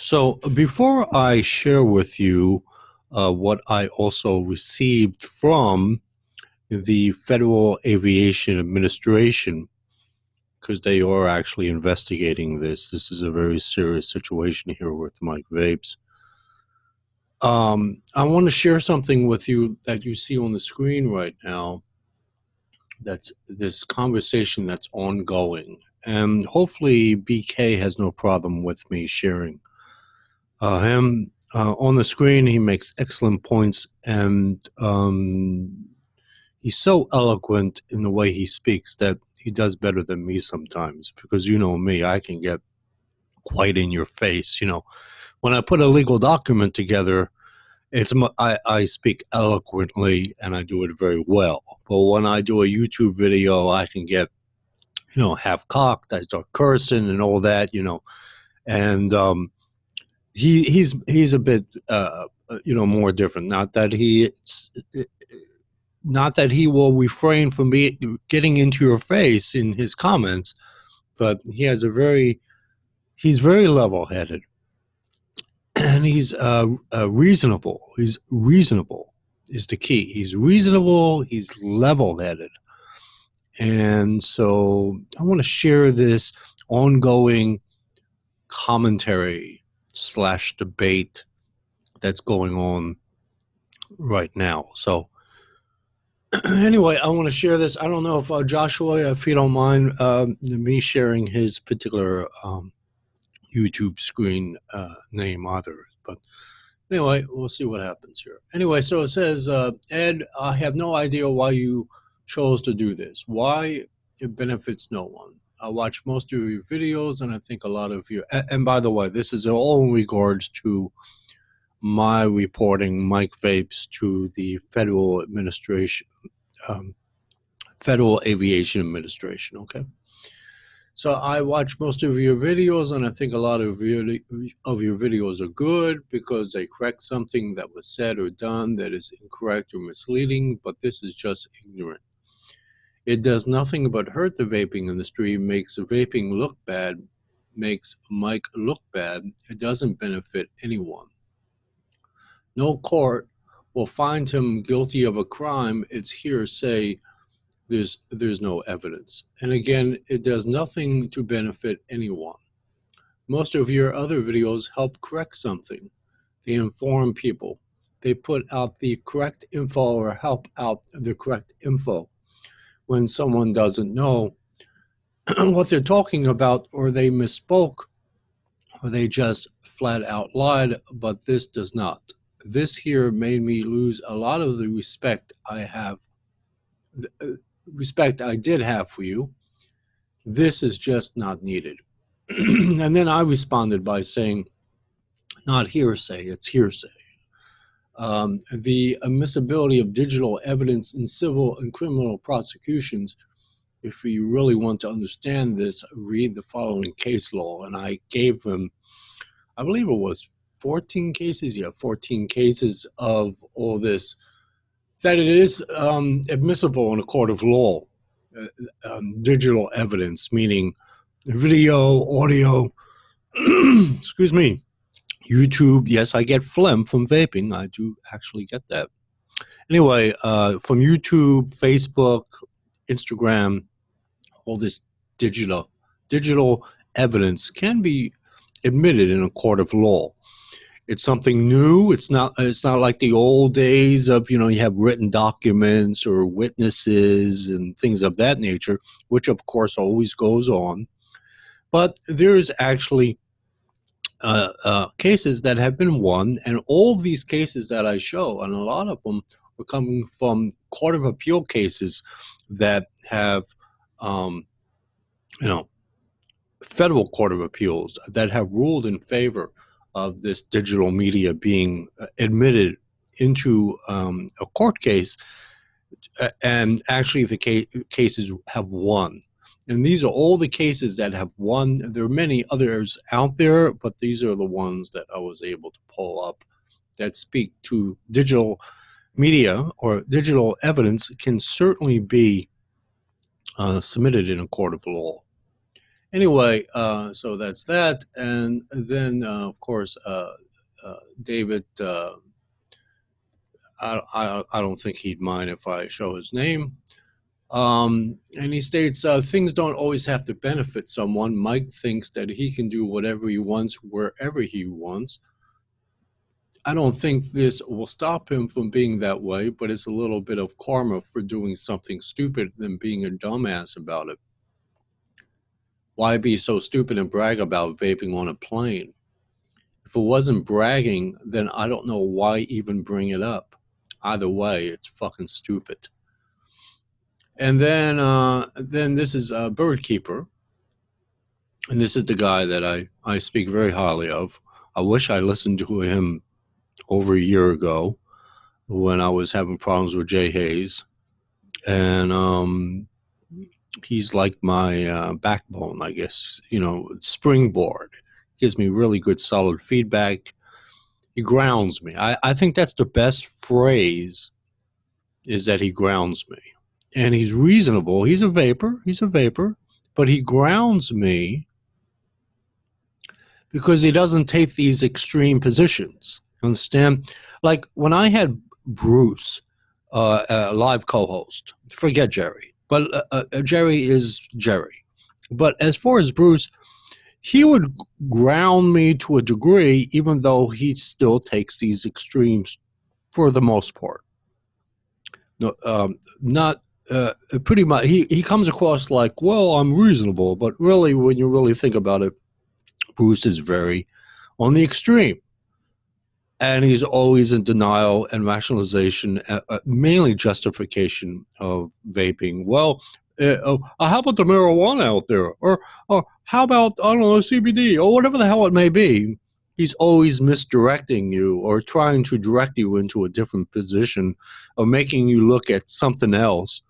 So before I share with you what I also received from the Federal Aviation Administration, because they are actually investigating this. This is a very serious situation here with Mike Vapes. I want to share something with you that you see on the screen right now. That's this conversation that's ongoing. And hopefully BK has no problem with me sharing him on the screen. He makes excellent points, and he's so eloquent in the way he speaks that he does better than me sometimes, because you know me, I can get quite in your face. When I put a legal document together, I speak eloquently and I do it very well. But when I do a YouTube video, I can get half cocked. I start cursing and all that. And he's a bit more different. Not that he will refrain from getting into your face in his comments, but he's very level-headed, and he's reasonable. He's reasonable is the key. He's reasonable. He's level-headed, and so I want to share this ongoing commentary / debate that's going on right now. So anyway, I want to share this. I don't know if Joshua, if you don't mind me sharing his particular YouTube screen name either. But anyway, we'll see what happens here. Anyway, so it says, Ed, I have no idea why you chose to do this. Why? It benefits no one. I watch most of your videos, and I think a lot of you, and by the way, this is all in regards to my reporting Mike Vapes to the Federal Aviation Administration, okay? So I watch most of your videos, and I think a lot of your videos are good because they correct something that was said or done that is incorrect or misleading, but this is just ignorant. It does nothing but hurt the vaping industry, makes vaping look bad, makes Mike look bad. It doesn't benefit anyone. No court will find him guilty of a crime. It's hearsay. There's no evidence. And again, it does nothing to benefit anyone. Most of your other videos help correct something. They inform people. They put out the correct info or help out the correct info. When someone doesn't know what they're talking about, or they misspoke, or they just flat out lied, but this does not. This here made me lose a lot of the respect I did have for you. This is just not needed. And then I responded by saying, not hearsay, it's hearsay. The admissibility of digital evidence in civil and criminal prosecutions, if you really want to understand this, read the following case law. And I gave them, I believe it was 14 cases, 14 cases of all this, that it is admissible in a court of law. Digital evidence, meaning video, audio, excuse me, YouTube. Yes, I get phlegm from vaping. I do actually get that. Anyway, from YouTube, Facebook, Instagram, all this digital evidence can be admitted in a court of law. It's something new. It's not like the old days of, you have written documents or witnesses and things of that nature, which of course always goes on. But there's actually cases that have been won, and all of these cases that I show, and a lot of them are coming from Court of Appeal cases that have, Federal Court of Appeals that have ruled in favor of this digital media being admitted into a court case, and actually the cases have won. And these are all the cases that have won. There are many others out there, but these are the ones that I was able to pull up that speak to digital media, or digital evidence can certainly be submitted in a court of law. Anyway, so that's that. And then, of course, David, I don't think he'd mind if I show his name. And he states, things don't always have to benefit someone. Mike thinks that he can do whatever he wants, wherever he wants. I don't think this will stop him from being that way, but it's a little bit of karma for doing something stupid and being a dumbass about it. Why be so stupid and brag about vaping on a plane? If it wasn't bragging, then I don't know why even bring it up. Either way, it's fucking stupid. And then this is Bird Keeper. And this is the guy that I speak very highly of. I wish I listened to him over a year ago when I was having problems with Jay Hayes. And he's like my backbone, I guess, springboard. Gives me really good, solid feedback. He grounds me. I think that's the best phrase, is that he grounds me. And he's reasonable. He's a vapor, but he grounds me because he doesn't take these extreme positions. Understand? Like when I had Bruce, a live co-host, forget Jerry, but Jerry is Jerry. But as far as Bruce, he would ground me to a degree, even though he still takes these extremes for the most part. No, not pretty much. He comes across like, well, I'm reasonable, but really, when you really think about it, Bruce is very on the extreme. And he's always in denial and rationalization, mainly justification of vaping. Well, how about the marijuana out there? Or how about, I don't know, CBD or whatever the hell it may be? He's always misdirecting you or trying to direct you into a different position or making you look at something else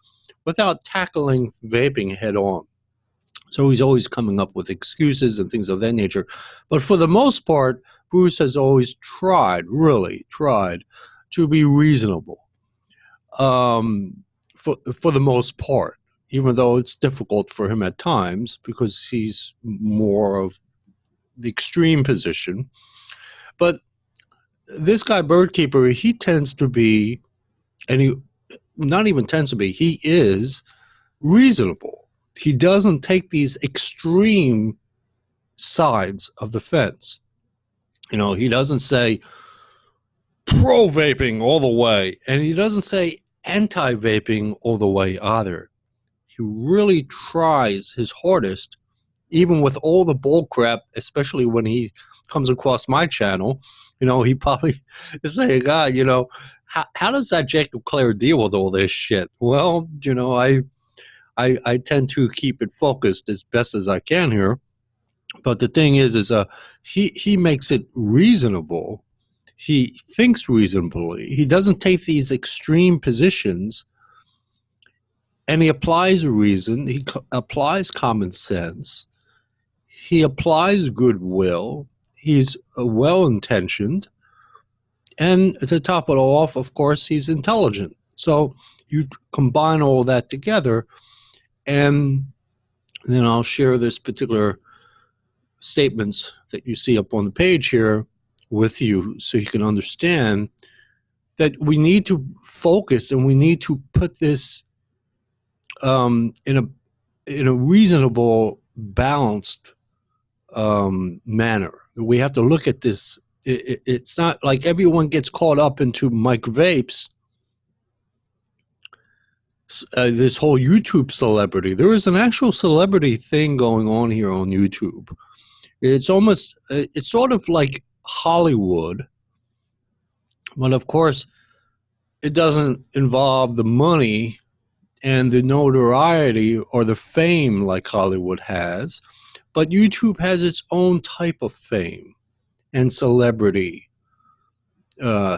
without tackling vaping head on. So he's always coming up with excuses and things of that nature. But for the most part, Bruce has always really tried to be reasonable for the most part, even though it's difficult for him at times because he's more of the extreme position. But this guy, Birdkeeper, he tends to be, and he not even tends to be, he is reasonable. He doesn't take these extreme sides of the fence. He doesn't say pro-vaping all the way, and he doesn't say anti-vaping all the way either. He really tries his hardest, even with all the bull crap, especially when he comes across my channel. He probably is saying, God, how does that Jacob Clare deal with all this shit? Well, I tend to keep it focused as best as I can here. But the thing is he makes it reasonable. He thinks reasonably. He doesn't take these extreme positions, and he applies reason. He applies common sense. He applies goodwill. He's well-intentioned. And to top it all off, of course, he's intelligent. So you combine all that together, and then I'll share this particular statements that you see up on the page here with you so you can understand that we need to focus and we need to put this in a reasonable, balanced manner. We have to look at this. It's not like everyone gets caught up into Mike Vapes, this whole YouTube celebrity. There is an actual celebrity thing going on here on YouTube. It's sort of like Hollywood, but of course, it doesn't involve the money and the notoriety or the fame like Hollywood has, but YouTube has its own type of fame and celebrity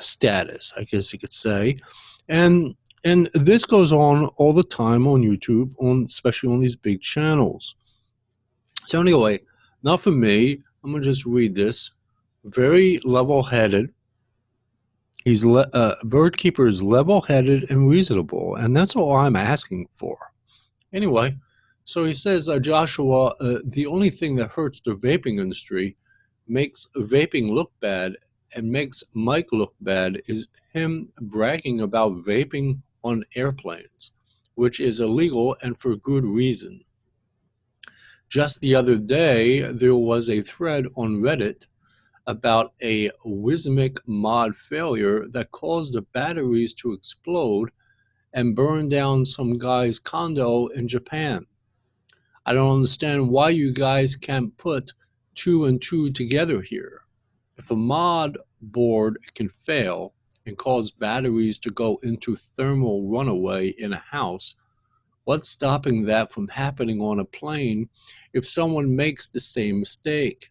status, I guess you could say, and this goes on all the time on YouTube, especially on these big channels. So anyway, not for me. I'm gonna just read this. Very level-headed. He's Birdkeeper is level-headed and reasonable, and that's all I'm asking for. Anyway, So he says, Joshua, the only thing that hurts the vaping industry, makes vaping look bad, and makes Mike look bad is him bragging about vaping on airplanes, which is illegal and for good reason. Just the other day, there was a thread on Reddit about a Wismic mod failure that caused the batteries to explode and burn down some guy's condo in Japan. I don't understand why you guys can't put two and two together here. If a mod board can fail and cause batteries to go into thermal runaway in a house, what's stopping that from happening on a plane if someone makes the same mistake?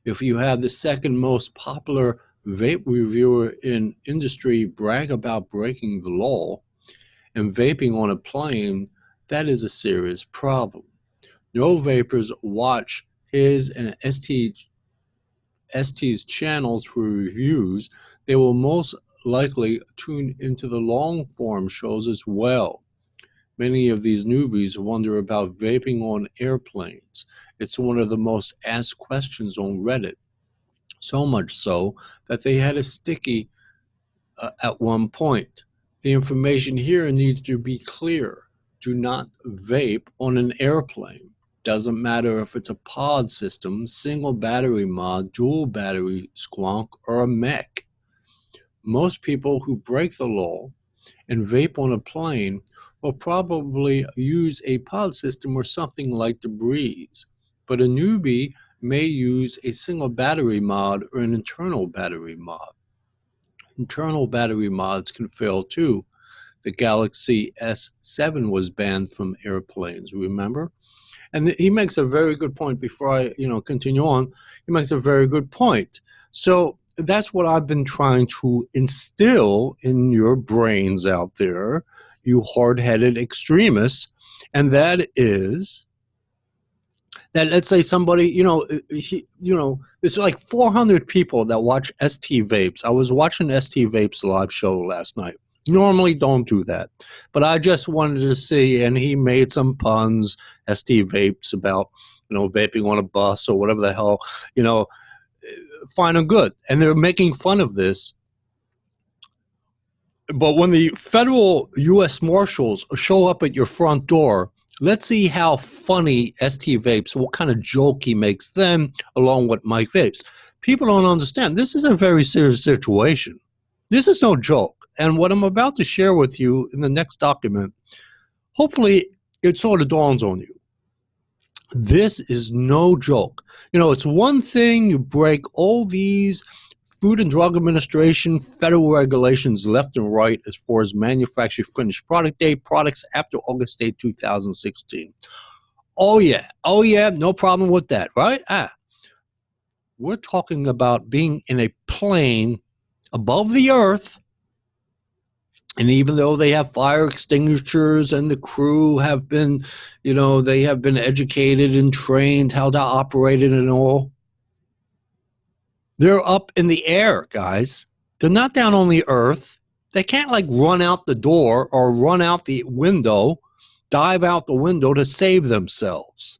If you have the second most popular vape reviewer in industry brag about breaking the law and vaping on a plane, that is a serious problem. No vapors watch his and ST's channels for reviews. They will most likely tune into the long form shows as well. Many of these newbies wonder about vaping on airplanes. It's one of the most asked questions on Reddit. So much so that they had a sticky at one point. The information here needs to be clear. Do not vape on an airplane. Doesn't matter if it's a pod system, single battery mod, dual battery squonk, or a mech. Most people who break the law and vape on a plane will probably use a pod system or something like the Breeze. But a newbie may use a single battery mod or an internal battery mod. Internal battery mods can fail too. The Galaxy S7 was banned from airplanes, remember? And he makes a very good point before I, continue on. He makes a very good point. So that's what I've been trying to instill in your brains out there, you hard-headed extremists, and that is that, let's say somebody, there's like 400 people that watch ST Vapes. I was watching ST Vapes live show last night. Normally don't do that, but I just wanted to see, and he made some puns, ST Vapes, about, vaping on a bus or whatever the hell, fine and good. And they're making fun of this. But when the federal U.S. Marshals show up at your front door, let's see how funny ST Vapes, what kind of joke he makes them, along with Mike Vapes. People don't understand. This is a very serious situation. This is no joke. And what I'm about to share with you in the next document, hopefully it sort of dawns on you. This is no joke. It's one thing you break all these Food and Drug Administration federal regulations left and right as far as manufactured finished product date products after August 8, 2016. Oh yeah, no problem with that, right? We're talking about being in a plane above the earth, and even though they have fire extinguishers and the crew have been, they have been educated and trained how to operate it and all, they're up in the air, guys. They're not down on the earth. They can't run out the door or run out the window, dive out the window to save themselves.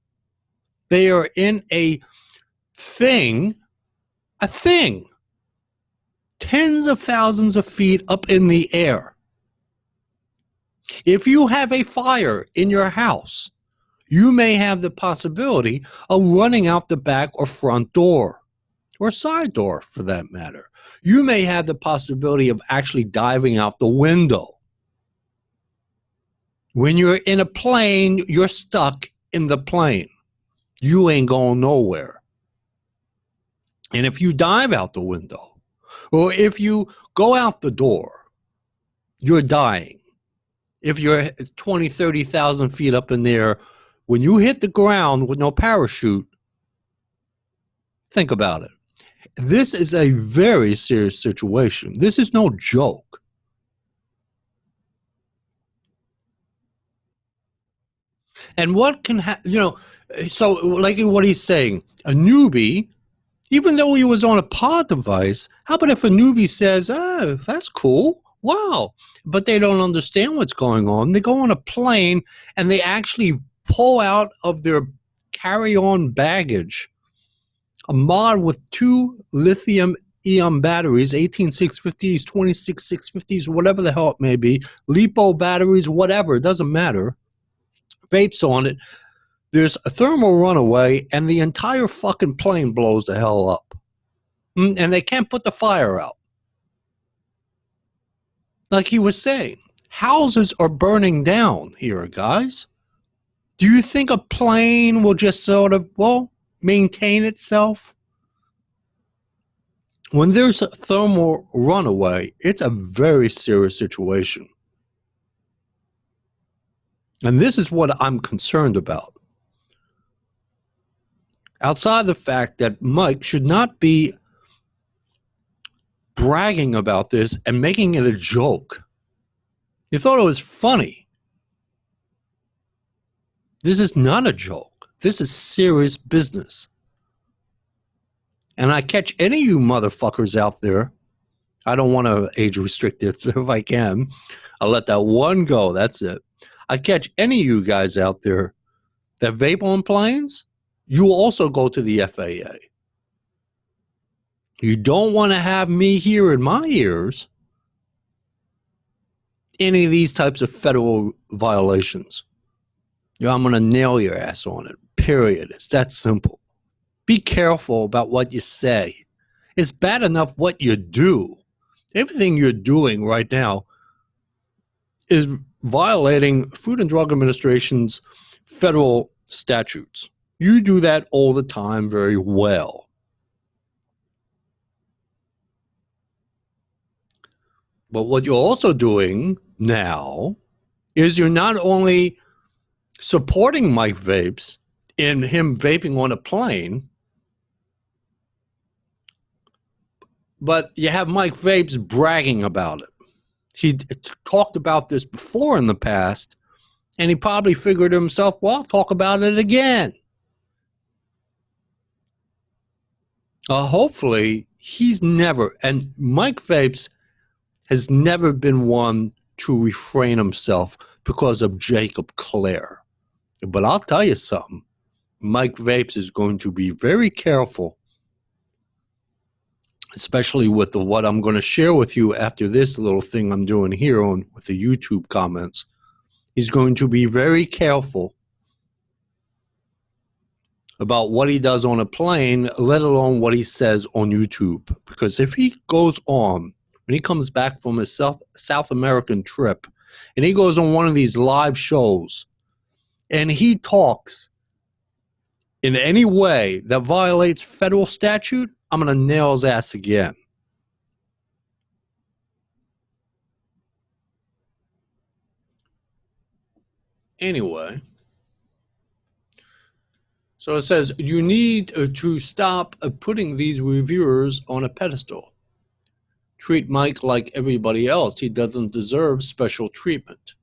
They are in a thing, tens of thousands of feet up in the air. If you have a fire in your house, you may have the possibility of running out the back or front door, or side door for that matter. You may have the possibility of actually diving out the window. When you're in a plane, you're stuck in the plane. You ain't going nowhere. And if you dive out the window, or if you go out the door, you're dying. If you're 20, 30,000 feet up in there, when you hit the ground with no parachute, think about it. This is a very serious situation. This is no joke. And what can so like what he's saying, a newbie, even though he was on a pod device, how about if a newbie says, oh, that's cool. Wow. But they don't understand what's going on. They go on a plane and they actually pull out of their carry-on baggage a mod with 2 lithium-ion batteries, 18650s, 26650s, whatever the hell it may be, LiPo batteries, whatever, it doesn't matter. Vapes on it. There's a thermal runaway, and the entire fucking plane blows the hell up. And they can't put the fire out. Like he was saying, houses are burning down here, guys. Do you think a plane will just sort of, well, maintain itself? When there's a thermal runaway, it's a very serious situation. And this is what I'm concerned about. Outside the fact that Mike should not be bragging about this and making it a joke. You thought it was funny. This is not a joke. This is serious business. And I catch any of you motherfuckers out there, I don't want to age restrict it, so if I can, I'll let that one go, that's it. I catch any of you guys out there that vape on planes, you also go to the FAA. You don't want to have me hear in my ears any of these types of federal violations. I'm going to nail your ass on it, period. It's that simple. Be careful about what you say. It's bad enough what you do. Everything you're doing right now is violating Food and Drug Administration's federal statutes. You do that all the time very well. But what you're also doing now is you're not only supporting Mike Vapes in him vaping on a plane, but you have Mike Vapes bragging about it. He talked about this before in the past, and he probably figured to himself, well, I'll talk about it again. Hopefully, he's never, and Mike Vapes has never been one to refrain himself because of Jacob Clare. But I'll tell you something, Mike Vapes is going to be very careful, especially with what I'm going to share with you after this little thing I'm doing here on with the YouTube comments. He's going to be very careful about what he does on a plane, let alone what he says on YouTube. Because if he goes on, when he comes back from his South American trip, and he goes on one of these live shows, and he talks in any way that violates federal statute, I'm going to nail his ass again. Anyway, so it says, you need to stop putting these reviewers on a pedestal. Treat Mike like everybody else. He doesn't deserve special treatment.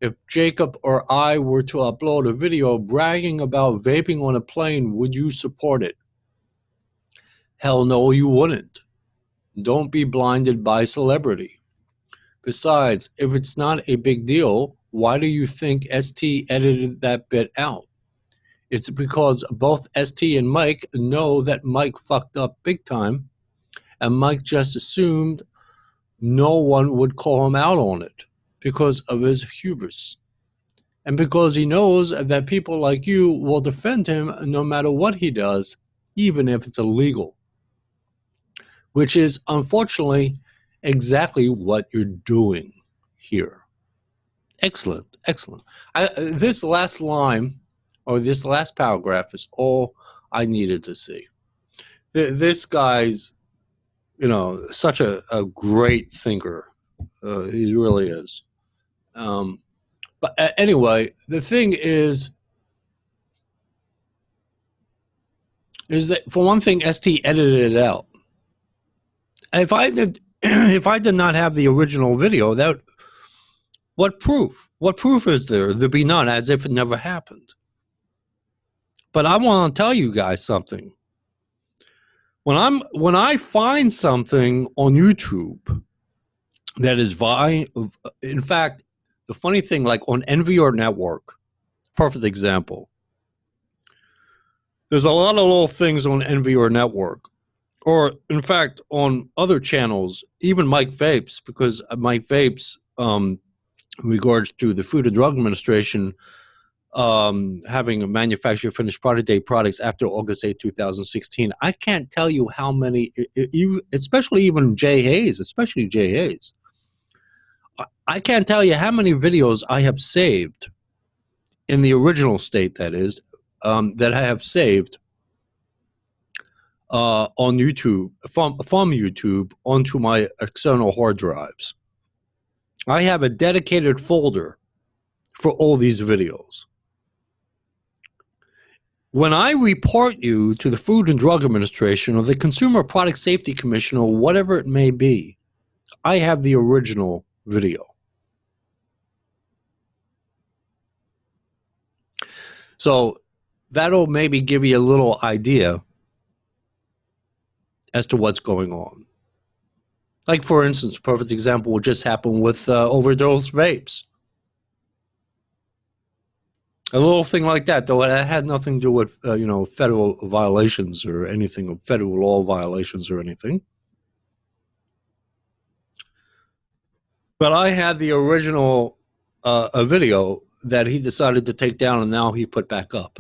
If Jacob or I were to upload a video bragging about vaping on a plane, would you support it? Hell no, you wouldn't. Don't be blinded by celebrity. Besides, if it's not a big deal, why do you think ST edited that bit out? It's because both ST and Mike know that Mike fucked up big time, and Mike just assumed no one would call him out on it because of his hubris. And because he knows that people like you will defend him no matter what he does, even if it's illegal. Which is, unfortunately, exactly what you're doing here. Excellent, excellent. This last line, or this last paragraph, is all I needed to see. This guy's, such a great thinker. He really is. But anyway, the thing is that, for one thing, ST edited it out. If I did not have the original video, what proof? What proof is there? There'd be none, as if it never happened. But I want to tell you guys something. When I find something on YouTube that is in fact, the funny thing, like on NVR Network, perfect example. There's a lot of little things on NVR Network, or in fact on other channels, even Mike Vapes, because Mike Vapes, in regards to the Food and Drug Administration having a manufacturer finished product date products after August 8, 2016. I can't tell you how many, especially even Jay Hayes, I can't tell you how many videos I have saved in the original state, that is, that I have saved on YouTube, from YouTube onto my external hard drives. I have a dedicated folder for all these videos. When I report you to the Food and Drug Administration or the Consumer Product Safety Commission or whatever it may be, I have the original video. So that'll maybe give you a little idea as to what's going on. Like, for instance, a perfect example would just happen with overdose vapes. A little thing like that, though, it had nothing to do with, federal violations or anything, federal law violations or anything. But I had the original a video that he decided to take down, and now he put back up.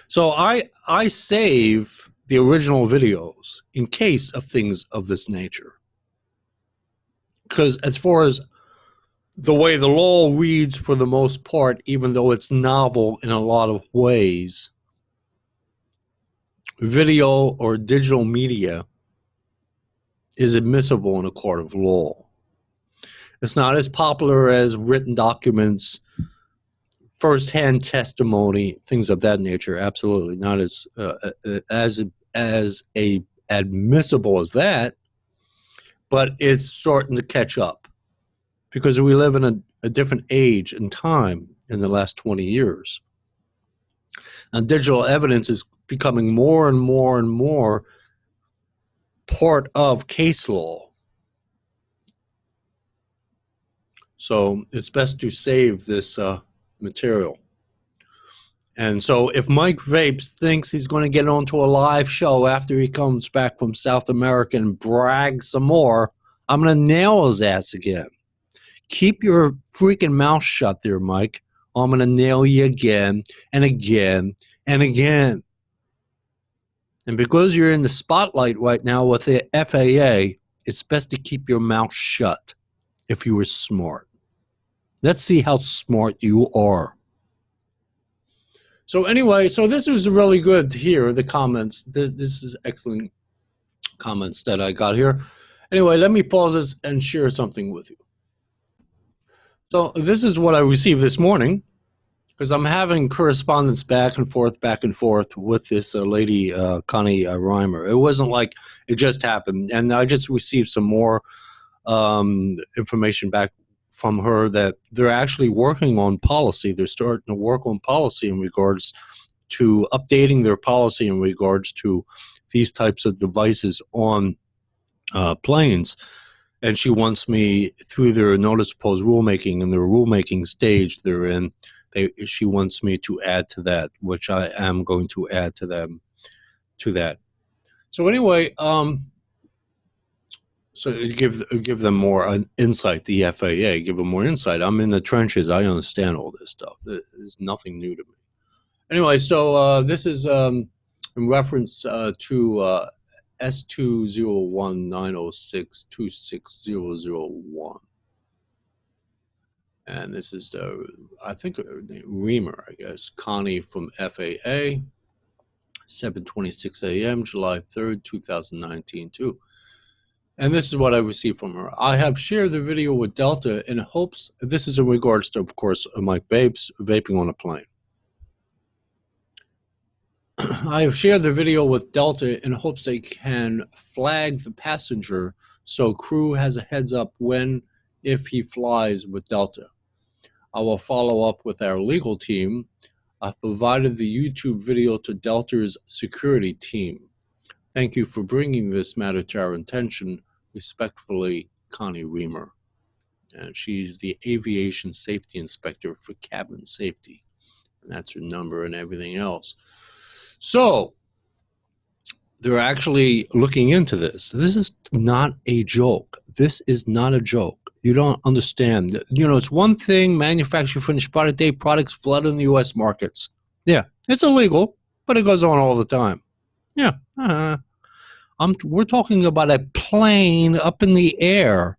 So I save the original videos in case of things of this nature. Because as far as the way the law reads, for the most part, even though it's novel in a lot of ways, video or digital media is admissible in a court of law. It's not as popular as written documents, firsthand testimony, things of that nature. Absolutely not as admissible as that, but it's starting to catch up because we live in a different age and time in the last 20 years. And digital evidence is becoming more and more and more part of case law. So it's best to save this material. And so if Mike Vapes thinks he's going to get onto a live show after he comes back from South America and brag some more, I'm going to nail his ass again. Keep your freaking mouth shut there, Mike. I'm going to nail you again and again and again. And because you're in the spotlight right now with the FAA, it's best to keep your mouth shut if you were smart. Let's see how smart you are. So anyway, so this was really good to hear, the comments. This is excellent comments that I got here. Anyway, let me pause this and share something with you. So this is what I received this morning, because I'm having correspondence back and forth with this lady, Connie Reimer. It wasn't like it just happened. And I just received some more information back from her that they're actually working on policy. They're starting to work on policy in regards to updating their policy in regards to these types of devices on planes. And she wants me, through their notice of proposed rulemaking and their rulemaking stage they're in, she wants me to add to that, which I am going to add to that. So anyway, so give them more insight, the FAA, give them more insight. I'm in the trenches. I understand all this stuff. There's nothing new to me. Anyway, so this is in reference to S201-906-26001. And this is I think, Reamer, I guess, Connie from FAA, 7:26 a.m., July 3rd, 2019, too. And this is what I received from her. I have shared the video with Delta in hopes, this is in regards to, of course, Mike Vapes, vaping on a plane. I have shared the video with Delta in hopes they can flag the passenger so crew has a heads up if he flies with Delta. I will follow up with our legal team. I provided the YouTube video to Delta's security team. Thank you for bringing this matter to our attention. Respectfully, Connie Reamer. And she's the aviation safety inspector for cabin safety. And that's her number and everything else. So they're actually looking into this. This is not a joke. This is not a joke. You don't understand. You know, it's one thing, manufactured finished product date products flooding the U.S. markets. Yeah, it's illegal, but it goes on all the time. Yeah. We're talking about a plane up in the air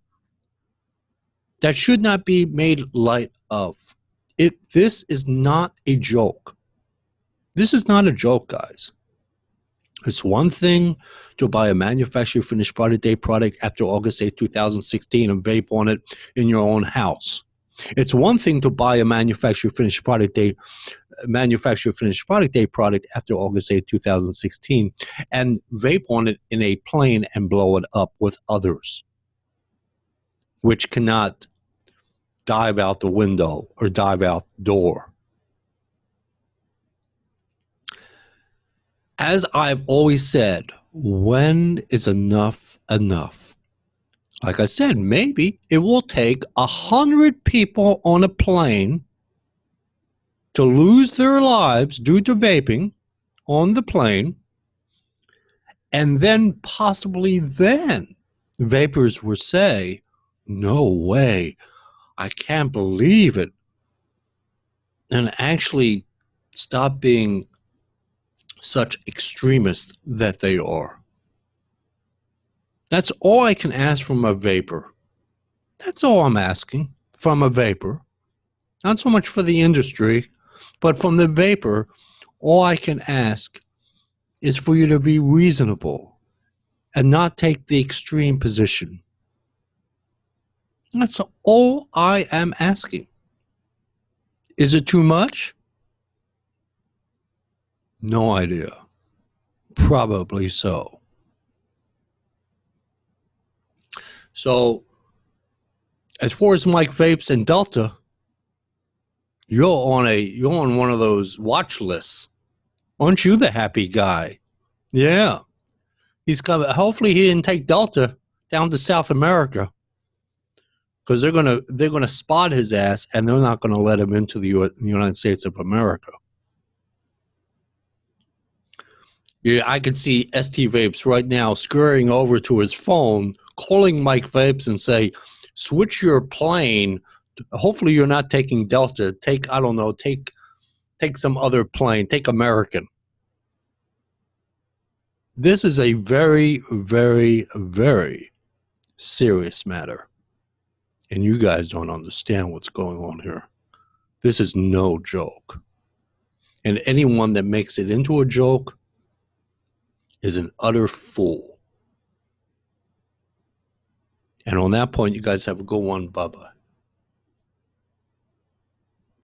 that should not be made light of. This is not a joke. This is not a joke, guys. It's one thing to buy a manufactured finished product date product after August 8, 2016 and vape on it in your own house. It's one thing to buy a manufactured finished product date product after August 8, 2016 and vape on it in a plane and blow it up with others, which cannot dive out the window or dive out the door. As I've always said, when is enough enough? Like I said, maybe it will take 100 people on a plane to lose their lives due to vaping on the plane, and then possibly then vapors will say, no way, I can't believe it, and actually stop being such extremists that they are. That's all I can ask from a vapor. That's all I'm asking from a vapor. Not so much for the industry, but from the vapor, all I can ask is for you to be reasonable and not take the extreme position. That's all I am asking. Is it too much? No idea. Probably so. So, as far as Mike Vapes and Delta, you're on one of those watch lists. Aren't you the happy guy? Yeah. He's coming. Hopefully he didn't take Delta down to South America, because they're gonna spot his ass and they're not gonna let him into the United States of America. Yeah, I could see ST Vapes right now scurrying over to his phone, calling Mike Vapes and say, switch your plane. Hopefully you're not taking Delta. Take some other plane. Take American. This is a very, very, very serious matter. And you guys don't understand what's going on here. This is no joke. And anyone that makes it into a joke is an utter fool. And on that point, you guys have a good one. Bye-bye.